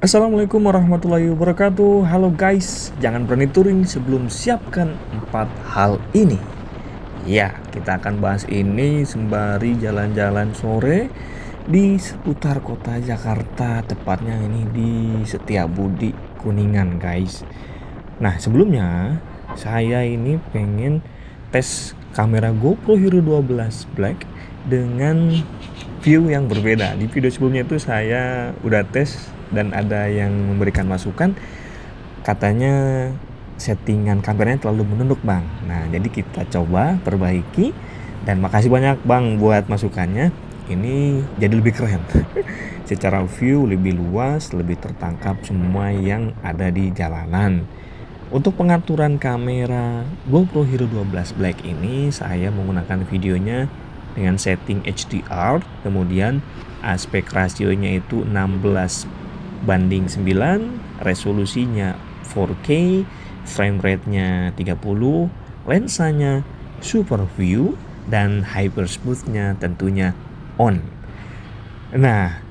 Assalamualaikum warahmatullahi wabarakatuh. Halo guys, jangan berani touring sebelum siapkan 4 hal ini. Ya, kita akan bahas ini sembari jalan-jalan sore di seputar kota Jakarta, tepatnya ini di Setiabudi, Kuningan guys. Nah, sebelumnya saya ini pengen tes kamera GoPro Hero 12 Black dengan view yang berbeda. Di video sebelumnya itu saya udah tes dan ada yang memberikan masukan, katanya settingan kameranya terlalu menunduk bang. Nah, jadi kita coba perbaiki, dan makasih banyak bang buat masukannya. Ini jadi lebih keren secara view lebih luas, lebih tertangkap semua yang ada di jalanan. Untuk pengaturan kamera GoPro Hero 12 Black ini, saya menggunakan videonya dengan setting HDR, kemudian aspek rasionya itu 16:9, resolusinya 4K, frame rate-nya 30, lensanya super view, dan hyper smooth-nya tentunya on. Nah,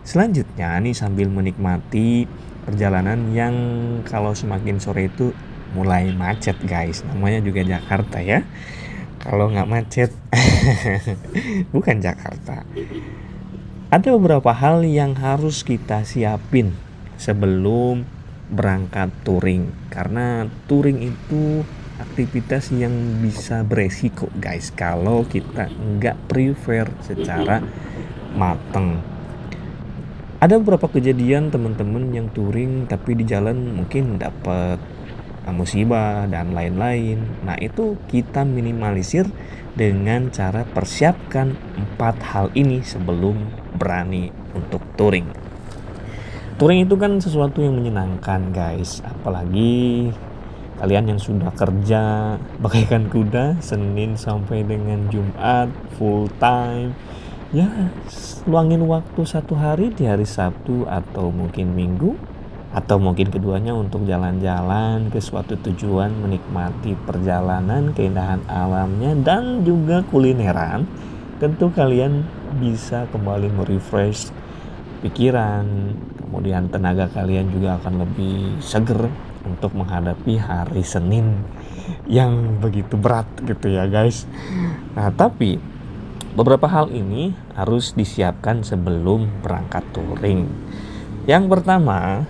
selanjutnya nih sambil menikmati perjalanan yang kalau semakin sore itu mulai macet guys, namanya juga Jakarta ya. Kalau nggak macet bukan Jakarta. Ada beberapa hal yang harus kita siapin sebelum berangkat touring, karena touring itu aktivitas yang bisa beresiko guys kalau kita nggak prepare secara mateng. Ada beberapa kejadian teman-teman yang touring tapi di jalan mungkin dapat musibah dan lain-lain. Nah, itu kita minimalisir dengan cara persiapkan 4 hal ini sebelum berani untuk touring. Touring itu kan sesuatu yang menyenangkan guys, apalagi kalian yang sudah kerja bagaikan kuda Senin sampai dengan Jumat full time, ya luangin waktu satu hari di hari Sabtu atau mungkin Minggu, atau mungkin keduanya untuk jalan-jalan ke suatu tujuan, menikmati perjalanan, keindahan alamnya, dan juga kulineran. Tentu kalian bisa kembali merefresh pikiran, kemudian tenaga kalian juga akan lebih seger untuk menghadapi hari Senin yang begitu berat gitu ya guys. Nah, tapi beberapa hal ini harus disiapkan sebelum berangkat touring. Yang pertama,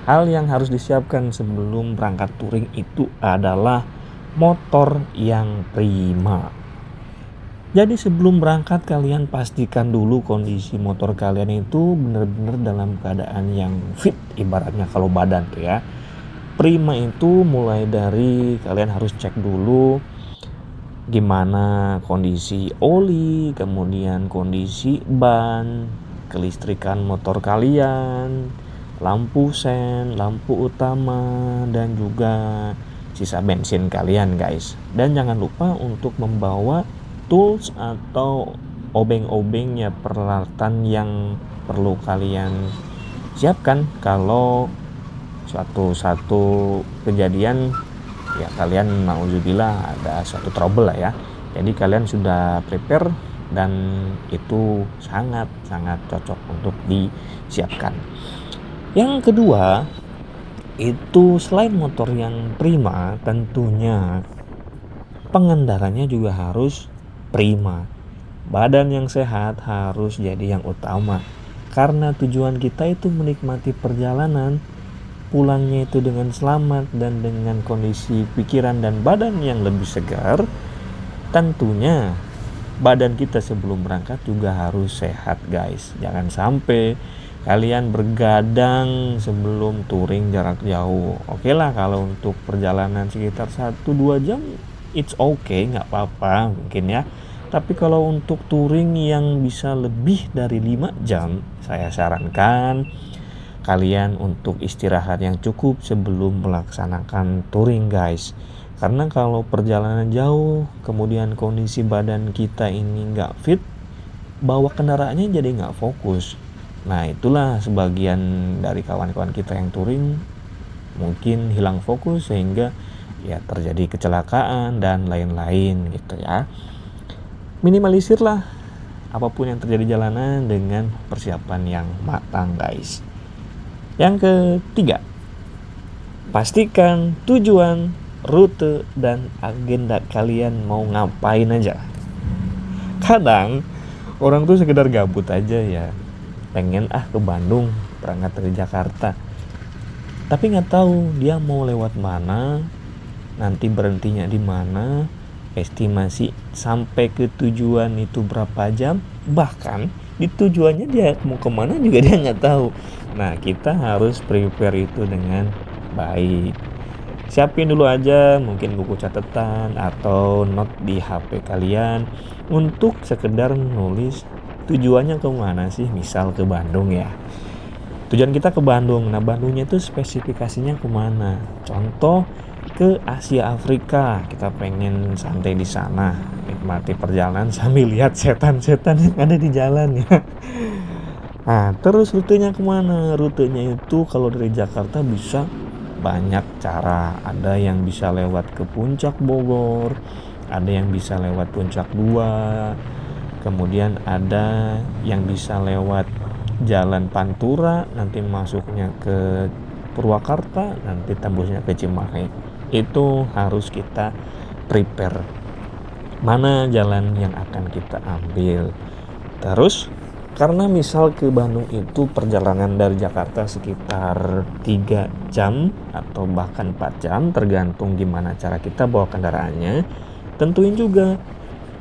hal yang harus disiapkan sebelum berangkat touring itu adalah motor yang prima. Jadi sebelum berangkat kalian pastikan dulu kondisi motor kalian itu benar-benar dalam keadaan yang fit, ibaratnya kalau badan tuh ya. Prima itu mulai dari kalian harus cek dulu gimana kondisi oli, kemudian kondisi ban, kelistrikan motor kalian, lampu sen, lampu utama, dan juga sisa bensin kalian guys. Dan jangan lupa untuk membawa tools atau obeng-obeng ya, peralatan yang perlu kalian siapkan kalau suatu kejadian ya kalian nauzubillah ada suatu trouble lah ya. Jadi kalian sudah prepare dan itu sangat cocok untuk disiapkan. Yang kedua itu selain motor yang prima, tentunya pengendaranya juga harus prima. Badan yang sehat harus jadi yang utama, karena tujuan kita itu menikmati perjalanan, pulangnya itu dengan selamat dan dengan kondisi pikiran dan badan yang lebih segar. Tentunya badan kita sebelum berangkat juga harus sehat guys. Jangan sampai kalian bergadang sebelum touring jarak jauh. Oke lah, kalau untuk perjalanan sekitar 1-2 jam it's okay, gak apa-apa mungkin ya. Tapi kalau untuk touring yang bisa lebih dari 5 jam, saya sarankan kalian untuk istirahat yang cukup sebelum melaksanakan touring guys. Karena kalau perjalanan jauh kemudian kondisi badan kita ini gak fit, bawa kendaraannya jadi gak fokus. Nah, itulah sebagian dari kawan-kawan kita yang touring mungkin hilang fokus sehingga ya terjadi kecelakaan dan lain-lain gitu ya. Minimalisirlah apapun yang terjadi jalanan dengan persiapan yang matang guys. Yang ketiga, pastikan tujuan, rute, dan agenda kalian mau ngapain aja. Kadang orang tuh sekedar gabut aja ya, pengen ke Bandung, berangkat dari Jakarta, tapi nggak tahu dia mau lewat mana, nanti berhentinya di mana, estimasi sampai ke tujuan itu berapa jam, bahkan di tujuannya dia mau kemana juga dia nggak tahu. Nah, kita harus prepare itu dengan baik. Siapin dulu aja mungkin buku catatan atau note di HP kalian untuk sekedar nulis tujuannya kemana sih, misal ke Bandung ya. Tujuan kita ke Bandung, nah Bandungnya itu spesifikasinya kemana? Contoh ke Asia Afrika, kita pengen santai di sana, nikmati perjalanan sambil lihat setan-setan yang ada di jalan ya. Nah, terus rutenya kemana? Rutenya itu kalau dari Jakarta bisa banyak cara. Ada yang bisa lewat ke Puncak Bogor, ada yang bisa lewat Puncak 2, kemudian ada yang bisa lewat Jalan Pantura, nanti masuknya ke Purwakarta, nanti tembusnya ke Cimahi. Itu harus kita prepare mana jalan yang akan kita ambil. Terus karena misal ke Bandung itu perjalanan dari Jakarta sekitar 3 jam atau bahkan 4 jam, tergantung gimana cara kita bawa kendaraannya. Tentuin juga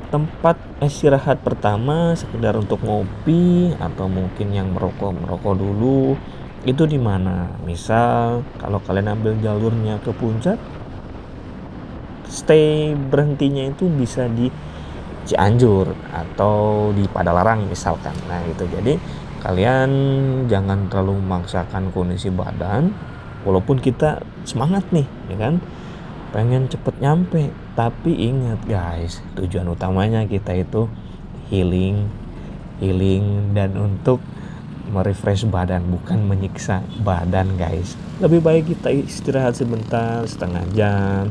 tempat istirahat pertama sekedar untuk ngopi atau mungkin yang merokok dulu itu di mana. Misal kalau kalian ambil jalurnya ke puncak, stay berhentinya itu bisa di Cianjur atau di Padalarang misalkan. Nah gitu, jadi kalian jangan terlalu memaksakan kondisi badan, walaupun kita semangat nih ya kan, pengen cepet nyampe, tapi ingat guys, tujuan utamanya kita itu healing dan untuk merefresh badan, bukan menyiksa badan guys. Lebih baik kita istirahat sebentar, setengah jam,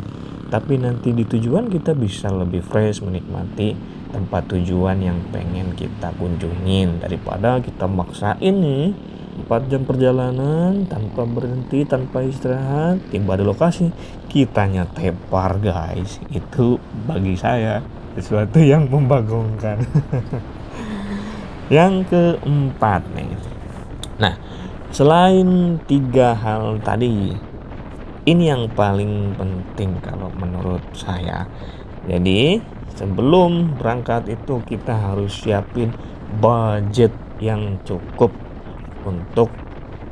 tapi nanti di tujuan kita bisa lebih fresh menikmati tempat tujuan yang pengen kita kunjungin, daripada kita maksain nih 4 jam perjalanan tanpa berhenti, tanpa istirahat, tiba di lokasi kitanya tepar guys. Itu bagi saya sesuatu yang membagongkan. Yang keempat nih, nah selain 3 hal tadi, ini yang paling penting kalau menurut saya. Jadi sebelum berangkat itu kita harus siapin budget yang cukup untuk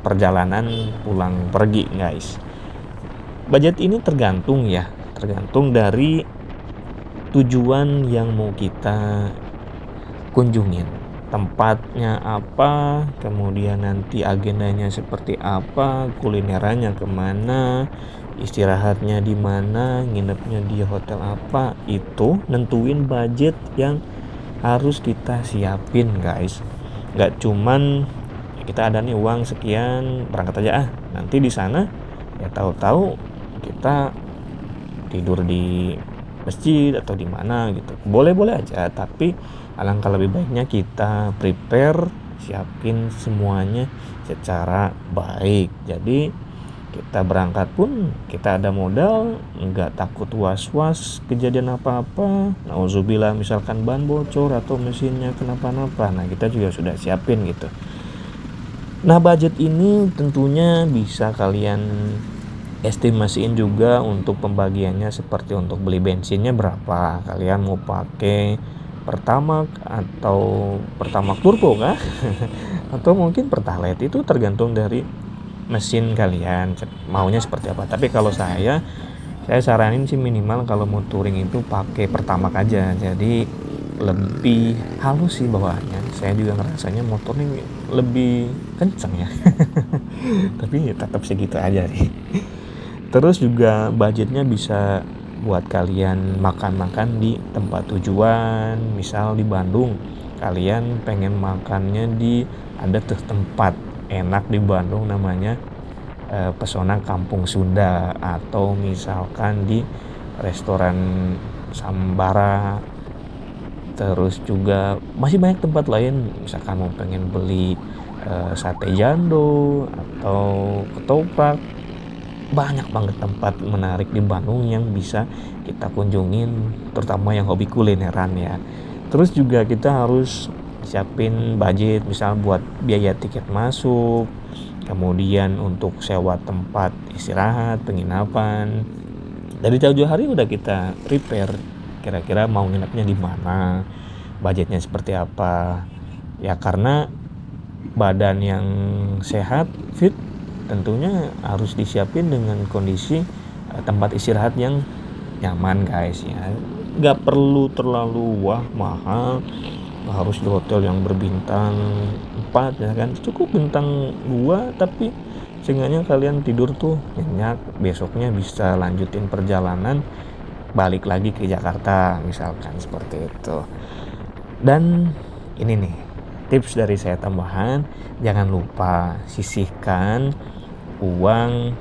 perjalanan pulang pergi guys. Budget ini tergantung dari tujuan yang mau kita kunjungin, tempatnya apa, kemudian nanti agendanya seperti apa, kulinerannya kemana, istirahatnya di mana, nginepnya di hotel apa. Itu nentuin budget yang harus kita siapin guys. Gak cuman kita ada nih uang sekian, berangkat aja nanti di sana ya tahu-tahu kita tidur di masjid atau di mana gitu. Boleh-boleh aja, tapi alangkah lebih baiknya kita prepare, siapin semuanya secara baik. Jadi kita berangkat pun kita ada modal, nggak takut was-was kejadian apa-apa. Nauzubillah misalkan ban bocor atau mesinnya kenapa-napa. Nah kita juga sudah siapin gitu. Nah budget ini tentunya bisa kalian estimasiin juga untuk pembagiannya, seperti untuk beli bensinnya berapa, kalian mau pakai Pertamax atau Pertamax turbo kah? Atau mungkin Pertalite, itu tergantung dari mesin kalian maunya seperti apa. Tapi kalau saya saranin sih minimal kalau mau touring itu pakai Pertamax aja, jadi lebih halus sih bawaannya. Saya juga ngerasanya motor ini lebih kencang ya. Tapi tetap segitu aja sih. Terus juga budgetnya bisa buat kalian makan-makan di tempat tujuan. Misal di Bandung, kalian pengen makannya di ada tuh tempat enak di Bandung namanya Pesona Kampung Sunda, atau misalkan di restoran Sambara. Terus juga masih banyak tempat lain, misalkan mau pengen beli sate jando atau ketoprak. Banyak banget tempat menarik di Bandung yang bisa kita kunjungin, terutama yang hobi kulineran ya. Terus juga kita harus siapin budget, misal buat biaya tiket masuk, kemudian untuk sewa tempat istirahat, penginapan. Dari jauh-jauh hari udah kita prepare, kira-kira mau nginepnya di mana, budgetnya seperti apa. Ya karena badan yang sehat, fit, tentunya harus disiapin dengan kondisi tempat istirahat yang nyaman guys ya. Nggak perlu terlalu wah mahal, harus di hotel yang berbintang 4 ya kan, cukup bintang 2 tapi seenggaknya kalian tidur tuh nyenyak, besoknya bisa lanjutin perjalanan balik lagi ke Jakarta misalkan seperti itu. Dan ini nih tips dari saya tambahan, jangan lupa sisihkan uang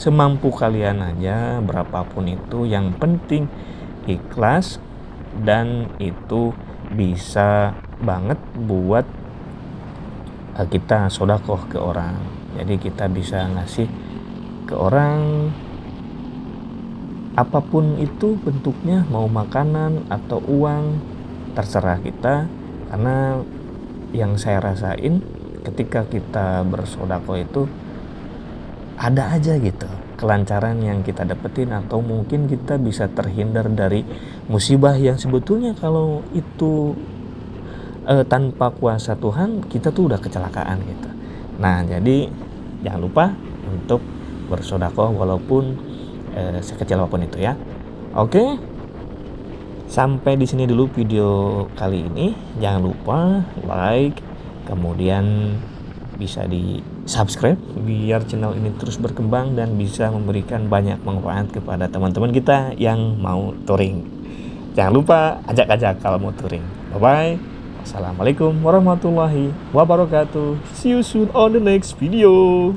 semampu kalian aja, berapapun itu, yang penting ikhlas, dan itu bisa banget buat kita sodakoh ke orang. Jadi kita bisa ngasih ke orang apapun itu bentuknya, mau makanan atau uang, terserah kita. Karena yang saya rasain ketika kita bersodakoh itu ada aja gitu kelancaran yang kita dapetin, atau mungkin kita bisa terhindar dari musibah yang sebetulnya kalau itu tanpa kuasa Tuhan kita tuh udah kecelakaan gitu. Nah jadi jangan lupa untuk bersodakoh walaupun sekecil apapun itu ya. Oke, sampai di sini dulu video kali ini. Jangan lupa like, kemudian bisa di subscribe biar channel ini terus berkembang dan bisa memberikan banyak manfaat kepada teman-teman kita yang mau touring. Jangan lupa ajak-ajak kalau mau touring. Bye-bye. Assalamualaikum warahmatullahi wabarakatuh. See you soon on the next video.